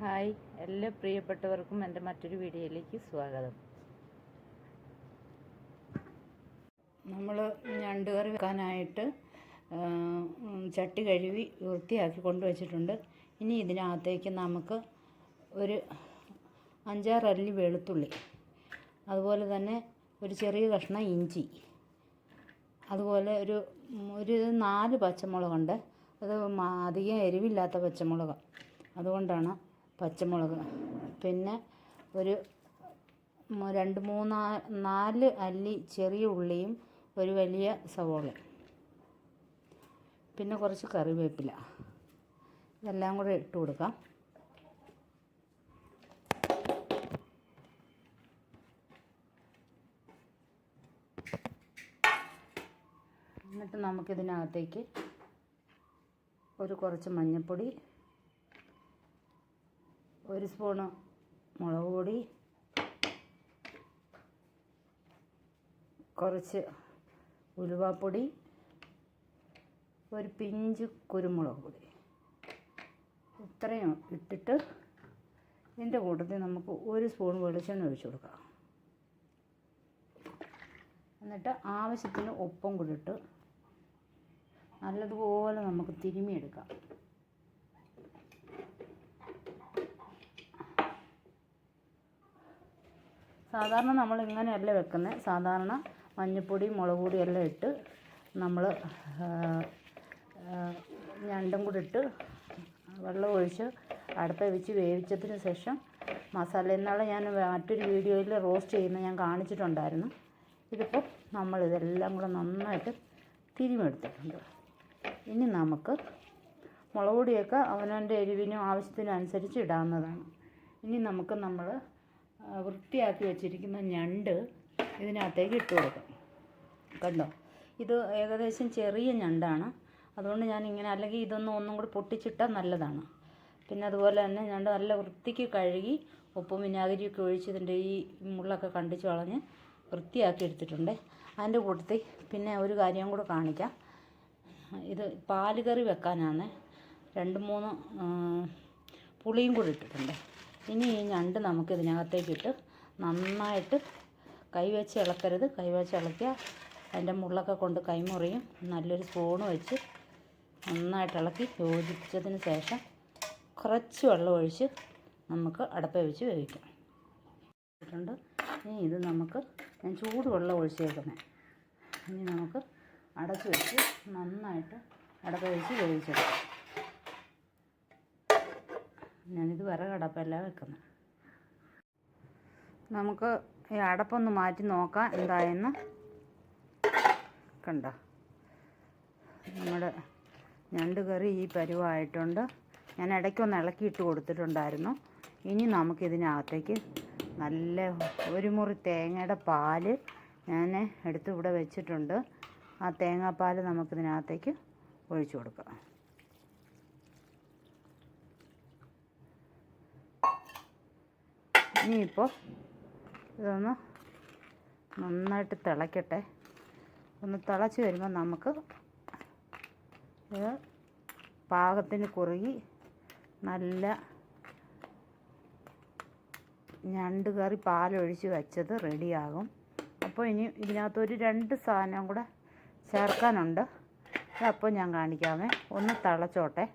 Hi, എല്ലാ പ്രിയപ്പെട്ടവർക്കും എൻ്റെ മറ്റൊരു വീഡിയോയിലേക്ക് സ്വാഗതം. നമ്മൾ ഞണ്ട് കറി വെക്കാനായിട്ട് ചട്ടി കഴുകി വൃത്തിയാക്കി കൊണ്ടുവച്ചിട്ടുണ്ട്. ഇനി ഇതിനകത്തേക്ക് നമുക്ക് ഒരു 5-6 അല്ലി വെളുത്തുള്ളി, അതുപോലെ തന്നെ ഒരു ചെറിയ കഷ്ണം ഇഞ്ചി, അതുപോലെ ഒരു 4 പച്ചമുളകുണ്ട്. അത് അധികം എരിവില്ലാത്ത പച്ചമുളക്, അതുകൊണ്ടാണ് പച്ചമുളക്. പിന്നെ ഒരു 2-3-4 അല്ലി ചെറിയ ഉള്ളിയും ഒരു വലിയ സവോള, പിന്നെ കുറച്ച് കറിവേപ്പില, ഇതെല്ലാം കൂടെ ഇട്ട് കൊടുക്കാം. എന്നിട്ട് നമുക്കിതിനകത്തേക്ക് കുറച്ച് മഞ്ഞൾപ്പൊടി, 1 സ്പൂണ് മുളക് പൊടി, കുറച്ച് ഉലുവാപ്പൊടി, ഒരു പിഞ്ച് കുരുമുളക് പൊടി, ഇത്രയും ഇട്ടിട്ട് ഇതിൻ്റെ കൂട്ടത്തിൽ നമുക്ക് 1 സ്പൂൺ വെളിച്ചെണ്ണ ഒഴിച്ചു കൊടുക്കാം. എന്നിട്ട് ആവശ്യത്തിന് ഉപ്പും കൂടി ഇട്ട് നല്ലതുപോലെ നമുക്ക് തിരുമ്മിയെടുക്കാം. സാധാരണ നമ്മൾ ഇങ്ങനെയല്ല വെക്കുന്നത്. സാധാരണ മഞ്ഞൾപ്പൊടി, മുളക് പൊടി എല്ലാം ഇട്ട് നമ്മൾ ഞണ്ടും കൂടി ഇട്ട് വെള്ളം ഒഴിച്ച് അടുപ്പിൽ വെച്ച് വേവിച്ചതിന് ശേഷം മസാല, എന്നാളെ ഞാൻ മറ്റൊരു വീഡിയോയിൽ റോസ്റ്റ് ചെയ്യുന്നത് ഞാൻ കാണിച്ചിട്ടുണ്ടായിരുന്നു. ഇതിപ്പോൾ നമ്മളിതെല്ലാം കൂടെ നന്നായിട്ട് തിരുമെടുത്തിട്ടുണ്ട്. ഇനി നമുക്ക് മുളക് പൊടിയൊക്കെ അവനവൻ്റെ എരിവിനും ആവശ്യത്തിനും അനുസരിച്ച് ഇടാവുന്നതാണ്. ഇനി നമുക്ക് നമ്മൾ വൃത്തിയാക്കി വെച്ചിരിക്കുന്ന ഞണ്ട് ഇതിനകത്തേക്ക് ഇട്ട് കൊടുക്കാം. കണ്ടോ, ഇത് ഏകദേശം ചെറിയ ഞണ്ടാണ്, അതുകൊണ്ട് ഞാനിങ്ങനെ, അല്ലെങ്കിൽ ഒന്നും കൂടി പൊട്ടിച്ചിട്ടാൽ നല്ലതാണ്. പിന്നെ അതുപോലെ തന്നെ ഞണ്ട് നല്ല വൃത്തിക്ക് കഴുകി ഉപ്പും വിനാഗിരിയൊക്കെ ഒഴിച്ച് ഇതിൻ്റെ ഈ മുള്ളൊക്കെ കണ്ടിച്ച് കളഞ്ഞ് വൃത്തിയാക്കി എടുത്തിട്ടുണ്ട്. അതിൻ്റെ കൂട്ടത്തിൽ പിന്നെ ഒരു കാര്യം കൂടെ കാണിക്കാം. ഇത് പാല് കറി വെക്കാനാണ്. 2-3 പുളിയും കൂടി ഇട്ടിട്ടുണ്ട്. ഇനി ഈ ഞണ്ട് നമുക്ക് ഇതിനകത്തേക്കിട്ട് നന്നായിട്ട് കൈവച്ച് ഇളക്കരുത്. കൈവച്ച് ഇളക്കിയാൽ അതിൻ്റെ മുള്ളൊക്കെ കൊണ്ട് കൈമുറിയും. നല്ലൊരു സ്പൂണ് വെച്ച് നന്നായിട്ട് ഇളക്കി യോജിപ്പിച്ചതിന് ശേഷം കുറച്ച് വെള്ളം ഒഴിച്ച് നമുക്ക് അടുപ്പിൽ വെച്ച് വേവിക്കാം. ഇനി ഇത് നമുക്ക്, ഞാൻ ചൂടുവെള്ളം ഒഴിച്ചേക്കുന്നത്, ഇനി നമുക്ക് അടച്ച് വെച്ച് നന്നായിട്ട് അടുപ്പിൽ വെച്ച് വേവിച്ചെടുക്കാം. ഞാനിത് വിറകടപ്പല്ല വെക്കുന്നത്. നമുക്ക് ഈ അടപ്പൊന്ന് മാറ്റി നോക്കാം എന്തായെന്ന്. കണ്ടോ, നമ്മുടെ ഞണ്ട് കറി ഈ പരുവമായിട്ടുണ്ട്. ഞാൻ ഇടയ്ക്കൊന്ന് ഇളക്കിയിട്ട് കൊടുത്തിട്ടുണ്ടായിരുന്നു. ഇനി നമുക്കിതിനകത്തേക്ക് നല്ല 1 മുറി തേങ്ങയുടെ പാല് ഞാൻ എടുത്ത് ഇവിടെ വെച്ചിട്ടുണ്ട്. ആ തേങ്ങാപ്പാൽ നമുക്കിതിനകത്തേക്ക് ഒഴിച്ചു കൊടുക്കാം. ഇനിയിപ്പോൾ ഇതൊന്ന് നന്നായിട്ട് തിളയ്ക്കട്ടെ. ഒന്ന് തിളച്ച് വരുമ്പോൾ നമുക്ക് ഇത് പാകത്തിന് കുറുകി നല്ല ഞണ്ട് കറി പാലൊഴിച്ച് വെച്ചത് റെഡിയാകും. അപ്പോൾ ഇനി ഇതിനകത്തൊരു 2 സാധനം കൂടെ ചേർക്കാനുണ്ട്. അപ്പോൾ ഞാൻ കാണിക്കാമേ. ഒന്ന് തിളച്ചോട്ടെ.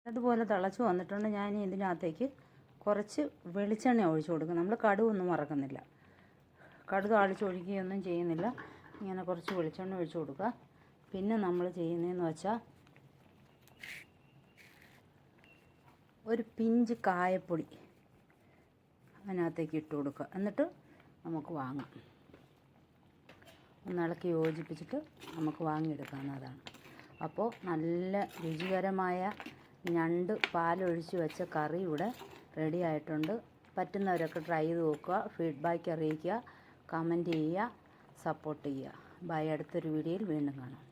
അതുപോലെ തിളച്ച് വന്നിട്ടുണ്ട്. ഞാൻ ഇതിനകത്തേക്ക് കുറച്ച് വെളിച്ചെണ്ണ ഒഴിച്ച് കൊടുക്കും. നമ്മൾ കടുകൊന്നും മറക്കുന്നില്ല, കടുക് താളിച്ചൊഴിക്കുകയൊന്നും ചെയ്യുന്നില്ല. ഇങ്ങനെ കുറച്ച് വെളിച്ചെണ്ണ ഒഴിച്ച് കൊടുക്കുക. പിന്നെ നമ്മൾ ചെയ്യുന്നതെന്ന് വെച്ചാൽ ഒരു പിഞ്ച് കായപ്പൊടി അതിനകത്തേക്ക് ഇട്ട് കൊടുക്കുക. എന്നിട്ട് നമുക്ക് വാങ്ങാം. ഒന്ന് ഇളക്കി യോജിപ്പിച്ചിട്ട് നമുക്ക് വാങ്ങിയെടുക്കാവുന്നതാണ്. അപ്പോൾ നല്ല രുചികരമായ ഞണ്ട് പാലൊഴിച്ച് വെച്ച കറി ഇവിടെ റെഡി ആയിട്ടുണ്ട്. പറ്റുന്നവരൊക്കെ ട്രൈ ചെയ്ത് നോക്കുക. ഫീഡ്ബാക്ക് അറിയിക്കുക, കമൻറ്റ് ചെയ്യുക, സപ്പോർട്ട് ചെയ്യുക. ബൈ. അടുത്തൊരു വീഡിയോയിൽ വീണ്ടും കാണാം.